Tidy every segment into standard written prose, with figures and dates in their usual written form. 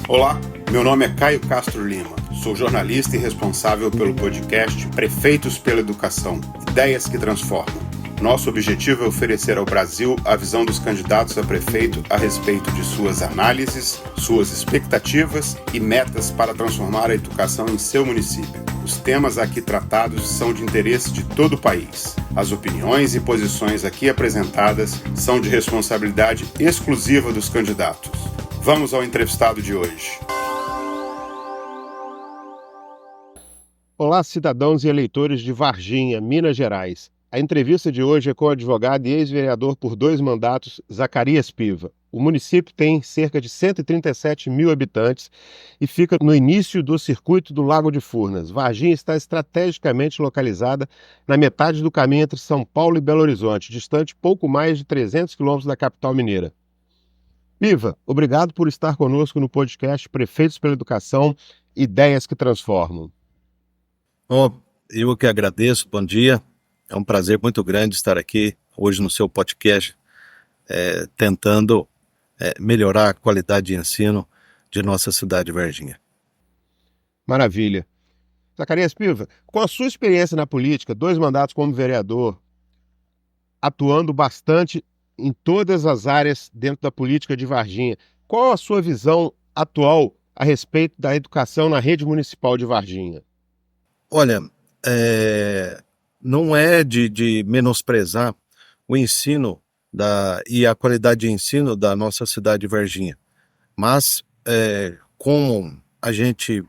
Olá, meu nome é Caio Castro Lima, sou jornalista e responsável pelo podcast Prefeitos pela Educação, ideias que transformam. Nosso objetivo é oferecer ao Brasil a visão dos candidatos a prefeito a respeito de suas análises, suas expectativas e metas para transformar a educação em seu município. Os temas aqui tratados são de interesse de todo o país. As opiniões e posições aqui apresentadas são de responsabilidade exclusiva dos candidatos. Vamos ao entrevistado de hoje. Olá, cidadãos e eleitores de Varginha, Minas Gerais. A entrevista de hoje é com o advogado e ex-vereador por 2 mandatos, Zacarias Piva. O município tem cerca de 137 mil habitantes e fica no início do circuito do Lago de Furnas. Varginha está estrategicamente localizada na metade do caminho entre São Paulo e Belo Horizonte, distante pouco mais de 300 quilômetros da capital mineira. Piva, obrigado por estar conosco no podcast Prefeitos pela Educação, ideias que transformam. Eu que agradeço, bom dia. É um prazer muito grande estar aqui hoje no seu podcast, tentando melhorar a qualidade de ensino de nossa cidade de Varginha. Maravilha. Zacarias Piva, com a sua experiência na política, 2 mandatos como vereador, atuando bastante em todas as áreas dentro da política de Varginha, qual a sua visão atual a respeito da educação na rede municipal de Varginha? Olha, não é de menosprezar o ensino e a qualidade de ensino da nossa cidade de Varginha, mas como a gente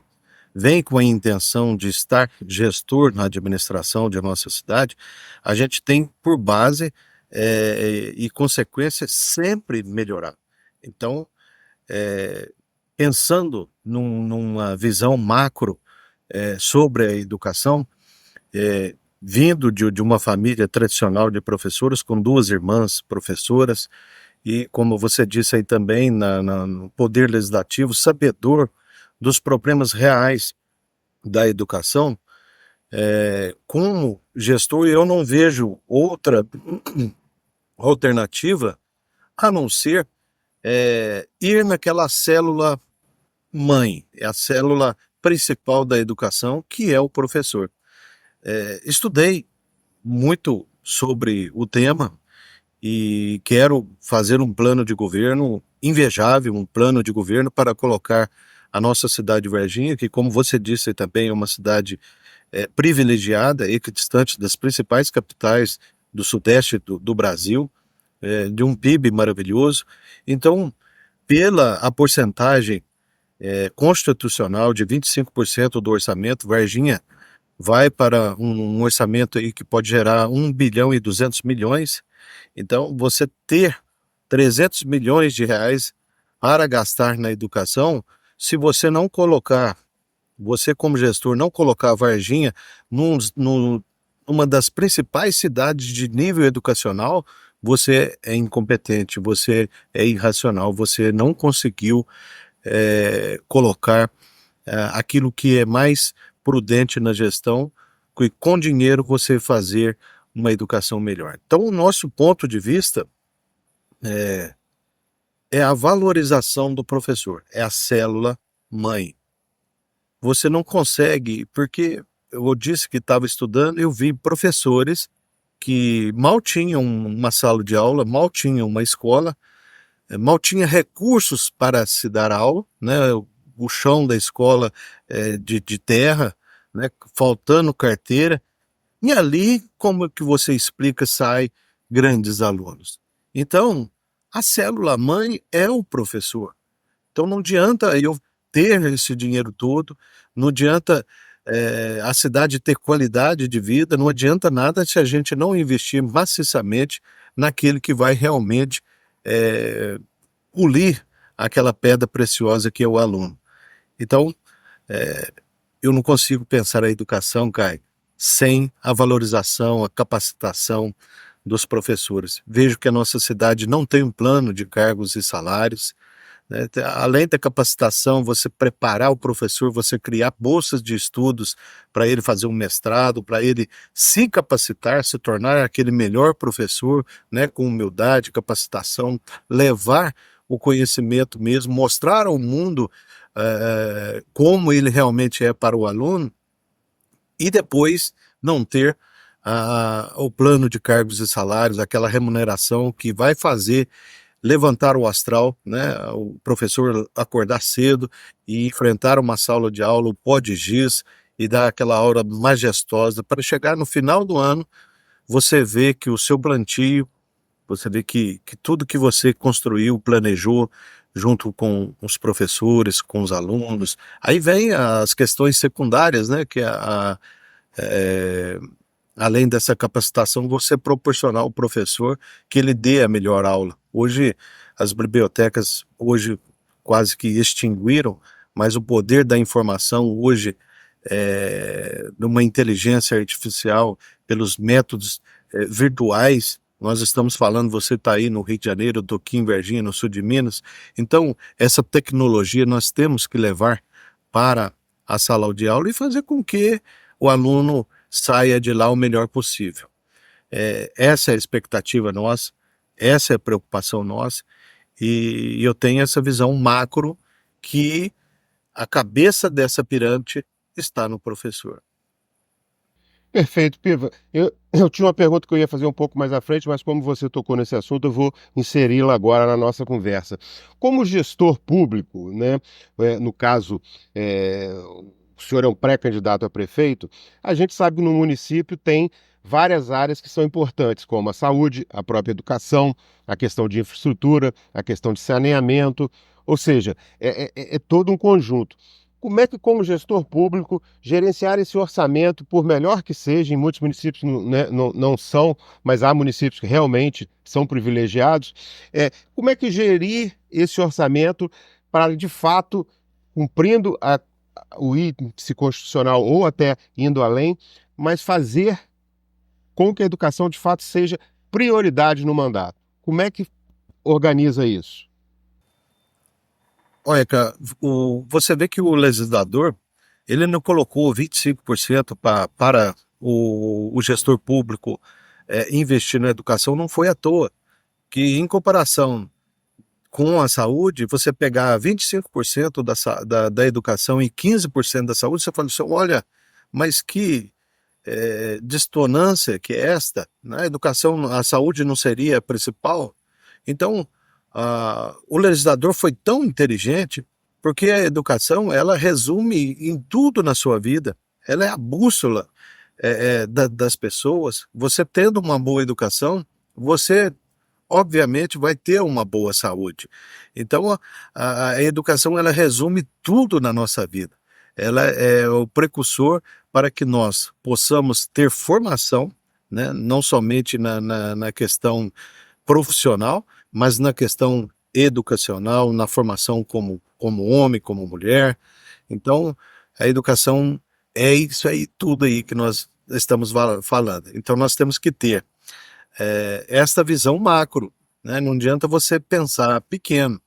vem com a intenção de estar gestor na administração de nossa cidade, a gente tem por base e consequência sempre melhorar. Então, pensando numa visão macro sobre a educação, vindo de uma família tradicional de professores, com 2 irmãs professoras, e como você disse aí também, no Poder Legislativo, sabedor dos problemas reais da educação, como gestor eu não vejo outra alternativa a não ser ir naquela célula mãe, é a célula principal da educação, que é o professor. Estudei muito sobre o tema e quero fazer um plano de governo invejável, um plano de governo para colocar a nossa cidade de Varginha, que como você disse também é uma cidade privilegiada, equidistante das principais capitais do sudeste do Brasil, de um PIB maravilhoso. Então, pela a porcentagem constitucional de 25% do orçamento, Varginha vai para um orçamento aí que pode gerar 1 bilhão e 200 milhões. Então, você ter 300 milhões de reais para gastar na educação, se você não colocar, você como gestor não colocar Varginha numa das principais cidades de nível educacional, você é incompetente, você é irracional, você não conseguiu colocar aquilo que é mais prudente na gestão, e com dinheiro você fazer uma educação melhor. Então, o nosso ponto de vista é a valorização do professor, é a célula mãe. Você não consegue, porque eu disse que estava estudando, eu vi professores que mal tinham uma sala de aula, mal tinham uma escola, mal tinha recursos para se dar aula, né? O chão da escola de terra, né? Faltando carteira, e ali, como que você explica, sai grandes alunos. Então, a célula mãe é o professor. Então não adianta eu ter esse dinheiro todo, não adianta a cidade ter qualidade de vida, não adianta nada se a gente não investir maciçamente naquele que vai realmente polir aquela pedra preciosa que é o aluno. Então, eu não consigo pensar a educação, Caio, sem a valorização, a capacitação dos professores. Vejo que a nossa cidade não tem um plano de cargos e salários, né? Além da capacitação, você preparar o professor, você criar bolsas de estudos para ele fazer um mestrado, para ele se capacitar, se tornar aquele melhor professor, né? Com humildade, capacitação, levar o conhecimento mesmo, mostrar ao mundo como ele realmente é para o aluno, e depois não ter o plano de cargos e salários, aquela remuneração que vai fazer levantar o astral, né? O professor acordar cedo e enfrentar uma sala de aula, o pó de giz, e dar aquela aura majestosa para chegar no final do ano, você vê que o seu plantio, você vê que tudo que você construiu, planejou, junto com os professores, com os alunos, aí vem as questões secundárias, né? Que é, além dessa capacitação, você proporcionar ao professor que ele dê a melhor aula. Hoje, as bibliotecas hoje quase que extinguiram, mas o poder da informação hoje, numa inteligência artificial, pelos métodos virtuais, nós estamos falando, você está aí no Rio de Janeiro, eu estou aqui em Varginha, no sul de Minas, então essa tecnologia nós temos que levar para a sala de aula e fazer com que o aluno saia de lá o melhor possível. Essa é a expectativa nossa, essa é a preocupação nossa, e eu tenho essa visão macro que a cabeça dessa pirâmide está no professor. Perfeito, Piva. Eu tinha uma pergunta que eu ia fazer um pouco mais à frente, mas como você tocou nesse assunto, eu vou inseri-la agora na nossa conversa. Como gestor público, né, no caso, o senhor é um pré-candidato a prefeito, a gente sabe que no município tem várias áreas que são importantes, como a saúde, a própria educação, a questão de infraestrutura, a questão de saneamento, ou seja, é todo um conjunto. Como é que, como gestor público, gerenciar esse orçamento, por melhor que seja, em muitos municípios né, não são, mas há municípios que realmente são privilegiados, como é que gerir esse orçamento para, de fato, cumprindo o índice constitucional ou até indo além, mas fazer com que a educação, de fato, seja prioridade no mandato? Como é que organiza isso? Olha, cara, você vê que o legislador, ele não colocou 25% para o gestor público investir na educação, não foi à toa. Que em comparação com a saúde, você pegar 25% da educação e 15% da saúde, você fala assim, olha, mas que distonância que é esta? Na educação, a saúde não seria a principal? Então, o legislador foi tão inteligente porque a educação, ela resume em tudo na sua vida, ela é a bússola das pessoas. Você tendo uma boa educação, você obviamente vai ter uma boa saúde. Então a educação, ela resume tudo na nossa vida. Ela é o precursor para que nós possamos ter formação, né? Não somente na questão profissional, mas na questão educacional, na formação como homem, como mulher. Então a educação é isso aí, tudo aí que nós estamos falando. Então nós temos que ter esta visão macro, né? Não adianta você pensar pequeno.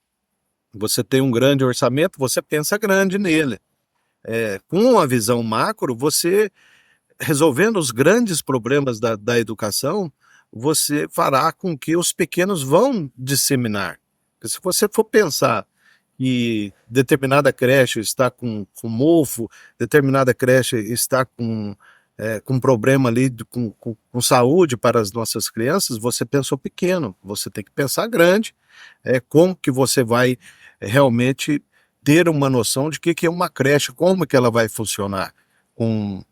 Você tem um grande orçamento, você pensa grande nele. Com a visão macro, você, resolvendo os grandes problemas da educação, você fará com que os pequenos vão disseminar. Porque se você for pensar que determinada creche está com mofo, determinada creche está com problema ali com saúde para as nossas crianças, você pensou pequeno, você tem que pensar grande, como que você vai realmente ter uma noção de que é uma creche, como que ela vai funcionar, com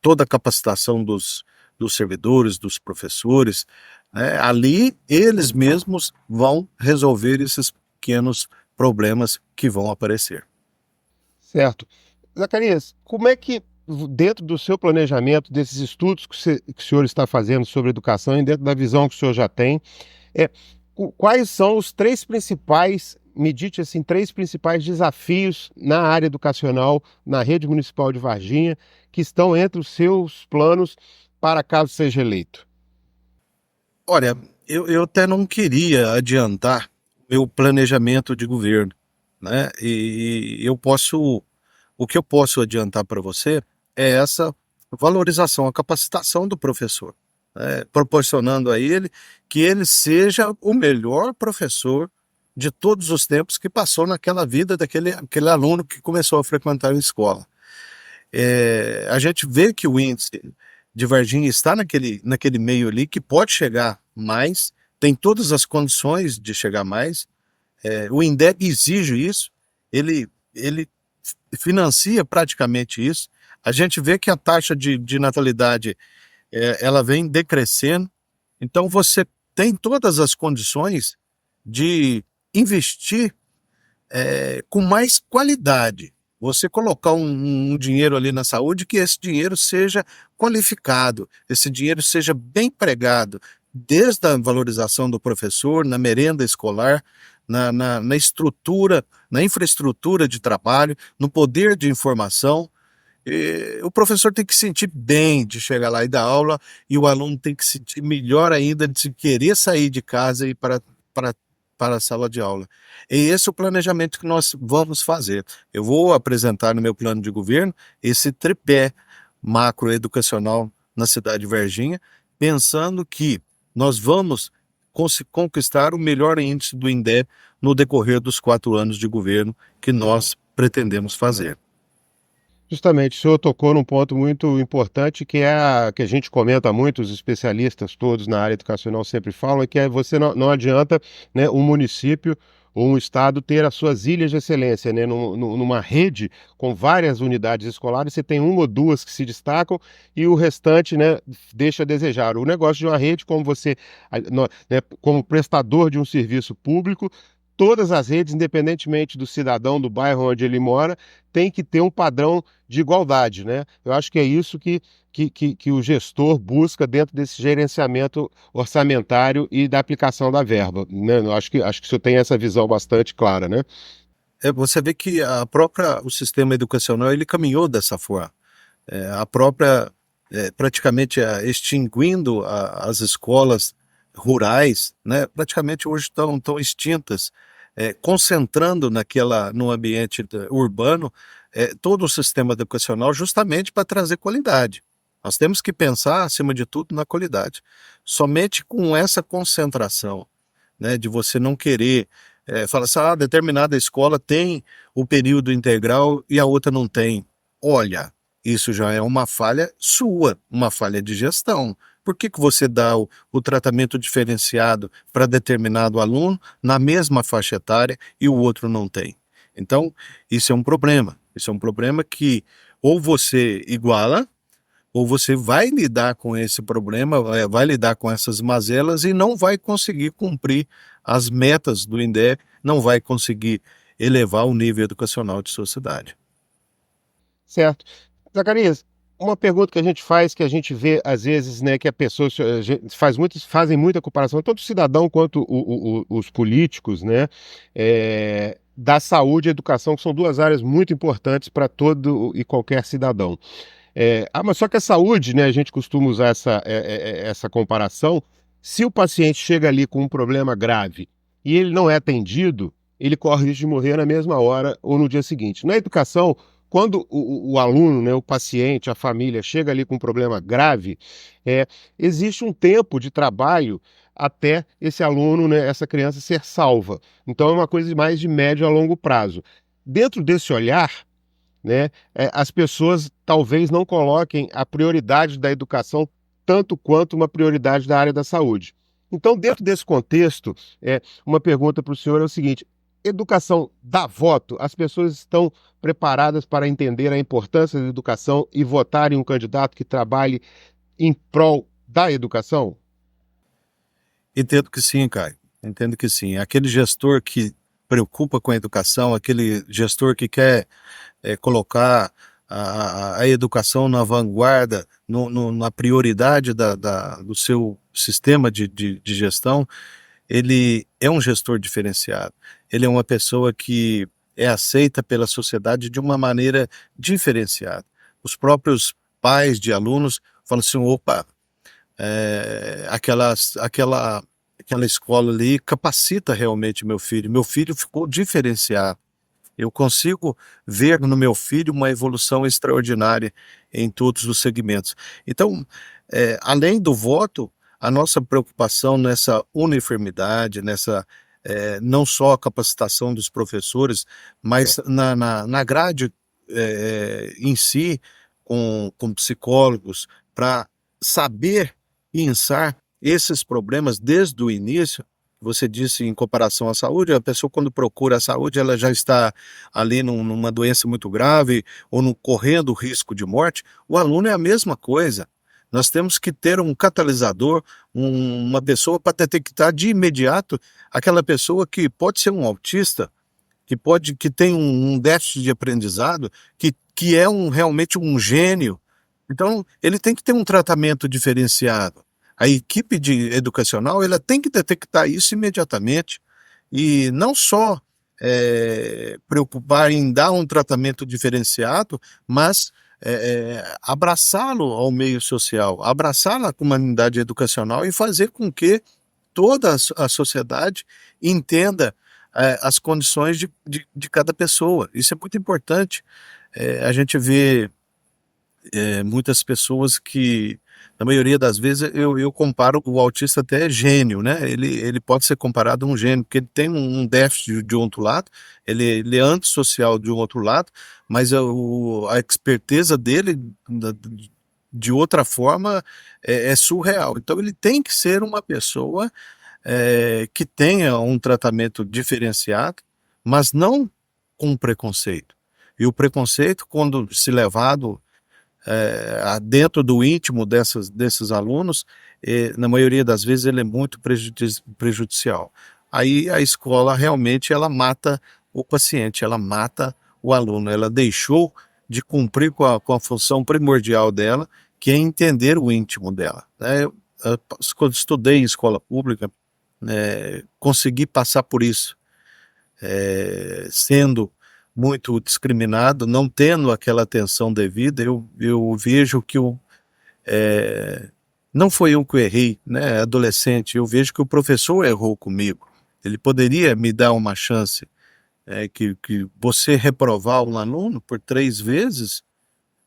toda a capacitação dos servidores, dos professores, né? Ali eles mesmos vão resolver esses pequenos problemas que vão aparecer. Certo. Zacarias, como é que, dentro do seu planejamento, desses estudos que o senhor está fazendo sobre educação e dentro da visão que o senhor já tem, quais são os três principais, me dite assim, três principais desafios na área educacional, na rede municipal de Varginha, que estão entre os seus planos para caso seja eleito? Olha, eu até não queria adiantar meu planejamento de governo, né? E o que eu posso adiantar para você é essa valorização, a capacitação do professor, né? Proporcionando a ele que ele seja o melhor professor de todos os tempos que passou naquela vida aquele aluno que começou a frequentar a escola. A gente vê que o índice de Varginha está naquele meio ali que pode chegar mais, tem todas as condições de chegar mais. O INDEB exige isso, ele financia praticamente isso. A gente vê que a taxa de natalidade ela vem decrescendo, então você tem todas as condições de investir com mais qualidade. Você colocar um dinheiro ali na saúde, que esse dinheiro seja qualificado, esse dinheiro seja bem empregado, desde a valorização do professor, na merenda escolar, na estrutura, na infraestrutura de trabalho, no poder de informação. O professor tem que sentir bem de chegar lá e dar aula, e o aluno tem que sentir melhor ainda de querer sair de casa e ir para a sala de aula. E esse é o planejamento que nós vamos fazer. Eu vou apresentar no meu plano de governo esse tripé macroeducacional na cidade de Varginha, pensando que nós vamos conquistar o melhor índice do INDEB no decorrer dos 4 anos de governo que nós pretendemos fazer. Justamente, o senhor tocou num ponto muito importante que que a gente comenta muito, os especialistas todos na área educacional sempre falam, que você não adianta, né, um município ou um estado ter as suas ilhas de excelência, né, numa rede com várias unidades escolares, você tem uma ou duas que se destacam e o restante, né, deixa a desejar. O negócio de uma rede, como né, como prestador de um serviço público, todas as redes, independentemente do cidadão, do bairro onde ele mora, tem que ter um padrão de igualdade, né? Eu acho que é isso que o gestor busca dentro desse gerenciamento orçamentário e da aplicação da verba, né? Eu acho que o senhor tem essa visão bastante clara, né? Você vê que o sistema educacional ele caminhou dessa forma. Praticamente extinguindo as escolas rurais, né? Praticamente hoje estão extintas, concentrando no ambiente urbano todo o sistema educacional justamente para trazer qualidade. Nós temos que pensar, acima de tudo, na qualidade. Somente com essa concentração, né, de você não querer falar assim, determinada escola tem o período integral e a outra não tem. Olha, isso já é uma falha sua, uma falha de gestão. Por que você dá o tratamento diferenciado para determinado aluno na mesma faixa etária e o outro não tem? Então, isso é um problema. Isso é um problema que ou você iguala, ou você vai lidar com esse problema, vai lidar com essas mazelas e não vai conseguir cumprir as metas do INDEB, não vai conseguir elevar o nível educacional de sua cidade. Certo. Zacarias, uma pergunta que a gente faz, que a gente vê às vezes, né, que a pessoa fazem muita comparação, tanto o cidadão quanto os políticos, né, da saúde e educação, que são duas áreas muito importantes para todo e qualquer cidadão. Mas só que a saúde, né, a gente costuma usar essa comparação, se o paciente chega ali com um problema grave e ele não é atendido, ele corre o risco de morrer na mesma hora ou no dia seguinte. Na educação, quando o aluno, né, o paciente, a família chega ali com um problema grave, existe um tempo de trabalho até esse aluno, né, essa criança ser salva. Então é uma coisa mais de médio a longo prazo. Dentro desse olhar, né, as pessoas talvez não coloquem a prioridade da educação tanto quanto uma prioridade da área da saúde. Então, dentro desse contexto, uma pergunta para o senhor é o seguinte: educação dá voto? As pessoas estão preparadas para entender a importância da educação e votar em um candidato que trabalhe em prol da educação? Entendo que sim, Caio. Entendo que sim. Aquele gestor que preocupa com a educação, aquele gestor que quer colocar a educação na vanguarda, na prioridade do seu sistema de gestão, ele é um gestor diferenciado. Ele é uma pessoa que é aceita pela sociedade de uma maneira diferenciada. Os próprios pais de alunos falam assim, opa, aquela escola ali capacita realmente meu filho ficou diferenciado. Eu consigo ver no meu filho uma evolução extraordinária em todos os segmentos. Então, além do voto, a nossa preocupação nessa uniformidade, nessa não só a capacitação dos professores, mas na grade em si, com psicólogos, para saber pensar esses problemas desde o início. Você disse em comparação à saúde, a pessoa quando procura a saúde, ela já está ali numa doença muito grave ou correndo risco de morte. O aluno é a mesma coisa. Nós temos que ter um catalisador, uma pessoa para detectar de imediato aquela pessoa que pode ser um autista, que tem um déficit de aprendizado, que é realmente um gênio. Então, ele tem que ter um tratamento diferenciado. A equipe educacional ela tem que detectar isso imediatamente e não só preocupar em dar um tratamento diferenciado, mas abraçá-lo ao meio social, abraçar a comunidade educacional e fazer com que toda a sociedade entenda as condições de cada pessoa. Isso é muito importante. A gente vê muitas pessoas que, na maioria das vezes, eu comparo o autista até gênio, né? Ele pode ser comparado a um gênio, porque ele tem um déficit de um outro lado, ele é antissocial de um outro lado, mas a experteza dele, de outra forma, é surreal. Então, ele tem que ser uma pessoa que tenha um tratamento diferenciado, mas não com preconceito. E o preconceito, quando se levado dentro do íntimo desses alunos, na maioria das vezes ele é muito prejudicial. Aí a escola realmente ela mata o paciente, ela mata o aluno, ela deixou de cumprir com a função primordial dela, que é entender o íntimo dela. Quando estudei em escola pública, consegui passar por isso, sendo muito discriminado, não tendo aquela atenção devida. Eu vejo que não foi eu que errei, né, adolescente, eu vejo que o professor errou comigo. Ele poderia me dar uma chance, que você reprovar um aluno por 3 vezes,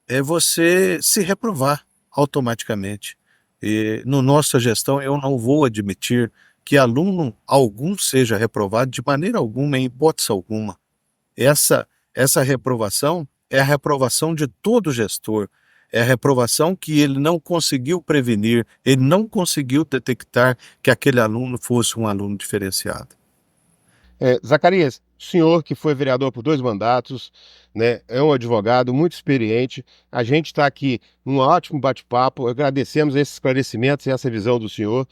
é você se reprovar automaticamente. E no nossa gestão eu não vou admitir que aluno algum seja reprovado de maneira alguma, em hipótese alguma. Essa reprovação é a reprovação de todo gestor, é a reprovação que ele não conseguiu prevenir, ele não conseguiu detectar que aquele aluno fosse um aluno diferenciado. Zacarias, o senhor que foi vereador por 2 mandatos, né, é um advogado muito experiente, a gente está aqui num ótimo bate-papo, agradecemos esses esclarecimentos e essa visão do senhor.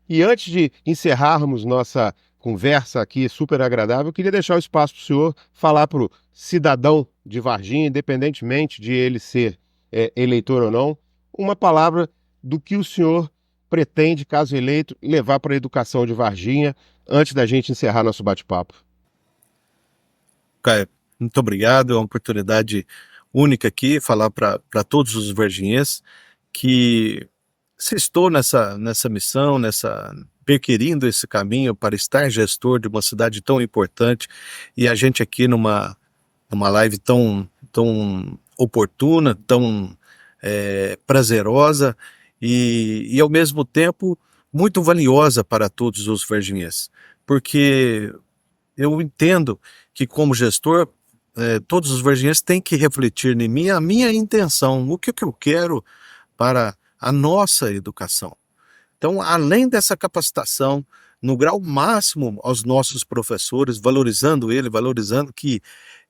E antes de encerrarmos nossa conversa aqui super agradável, eu queria deixar o espaço para o senhor falar para o cidadão de Varginha, independentemente de ele ser eleitor ou não, uma palavra do que o senhor pretende, caso eleito, levar para a educação de Varginha, antes da gente encerrar nosso bate-papo. Caio, muito obrigado, é uma oportunidade única aqui, falar para todos os varginhenses que se estou nessa missão, perquirindo esse caminho para estar gestor de uma cidade tão importante, e a gente aqui numa live tão oportuna, tão prazerosa e ao mesmo tempo muito valiosa para todos os varginhenses, porque eu entendo que como gestor todos os varginhenses têm que refletir em mim a minha intenção, o que eu quero para a nossa educação. Então, além dessa capacitação, no grau máximo aos nossos professores, valorizando que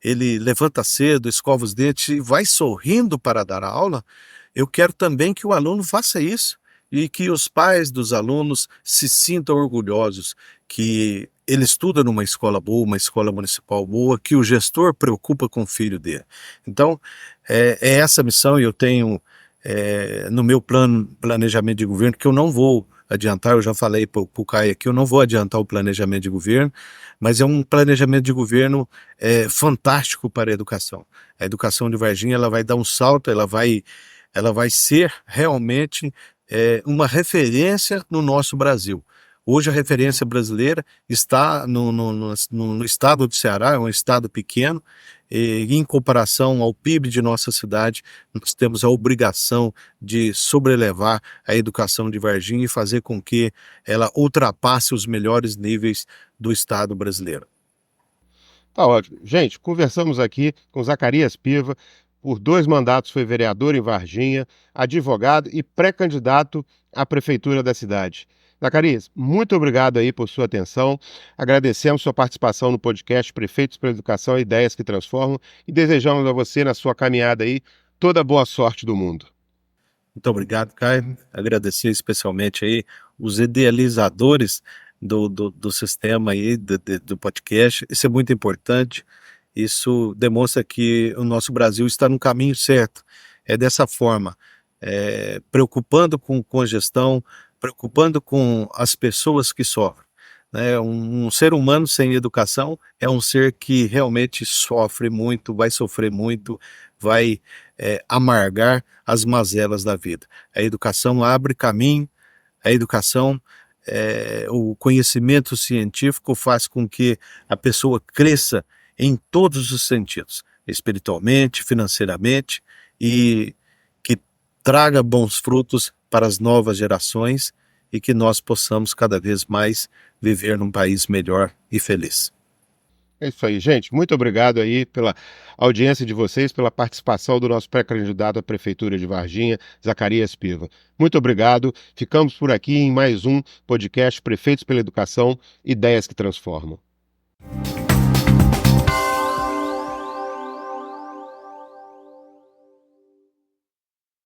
ele levanta cedo, escova os dentes e vai sorrindo para dar aula, eu quero também que o aluno faça isso e que os pais dos alunos se sintam orgulhosos que ele estuda numa escola boa, uma escola municipal boa, que o gestor preocupa com o filho dele. Então, é essa missão, e eu tenho no meu planejamento de governo, que eu não vou adiantar, eu já falei para o Caio aqui, eu não vou adiantar o planejamento de governo, mas é um planejamento de governo fantástico para a educação. A educação de Varginha ela vai dar um salto, ela vai ser realmente uma referência no nosso Brasil. Hoje a referência brasileira está no estado do Ceará, é um estado pequeno, em comparação ao PIB de nossa cidade, nós temos a obrigação de sobrelevar a educação de Varginha e fazer com que ela ultrapasse os melhores níveis do Estado brasileiro. Tá ótimo. Gente, conversamos aqui com Zacarias Piva, por 2 mandatos foi vereador em Varginha, advogado e pré-candidato à prefeitura da cidade. Zacarias, muito obrigado aí por sua atenção. Agradecemos sua participação no podcast Prefeitos pela Educação e Ideias que Transformam e desejamos a você, na sua caminhada aí, toda a boa sorte do mundo. Muito obrigado, Caio. Agradecer especialmente aí os idealizadores do sistema aí, do podcast. Isso é muito importante. Isso demonstra que o nosso Brasil está no caminho certo. É dessa forma, preocupando com a gestão, preocupando com as pessoas que sofrem, né? Um ser humano sem educação é um ser que realmente sofre muito, vai sofrer muito, vai amargar as mazelas da vida. A educação abre caminho, a educação, o conhecimento científico faz com que a pessoa cresça em todos os sentidos, espiritualmente, financeiramente, e que traga bons frutos para as novas gerações e que nós possamos cada vez mais viver num país melhor e feliz. É isso aí, gente. Muito obrigado aí pela audiência de vocês, pela participação do nosso pré-candidato à Prefeitura de Varginha, Zacarias Piva. Muito obrigado. Ficamos por aqui em mais um podcast Prefeitos pela Educação, Ideias que Transformam.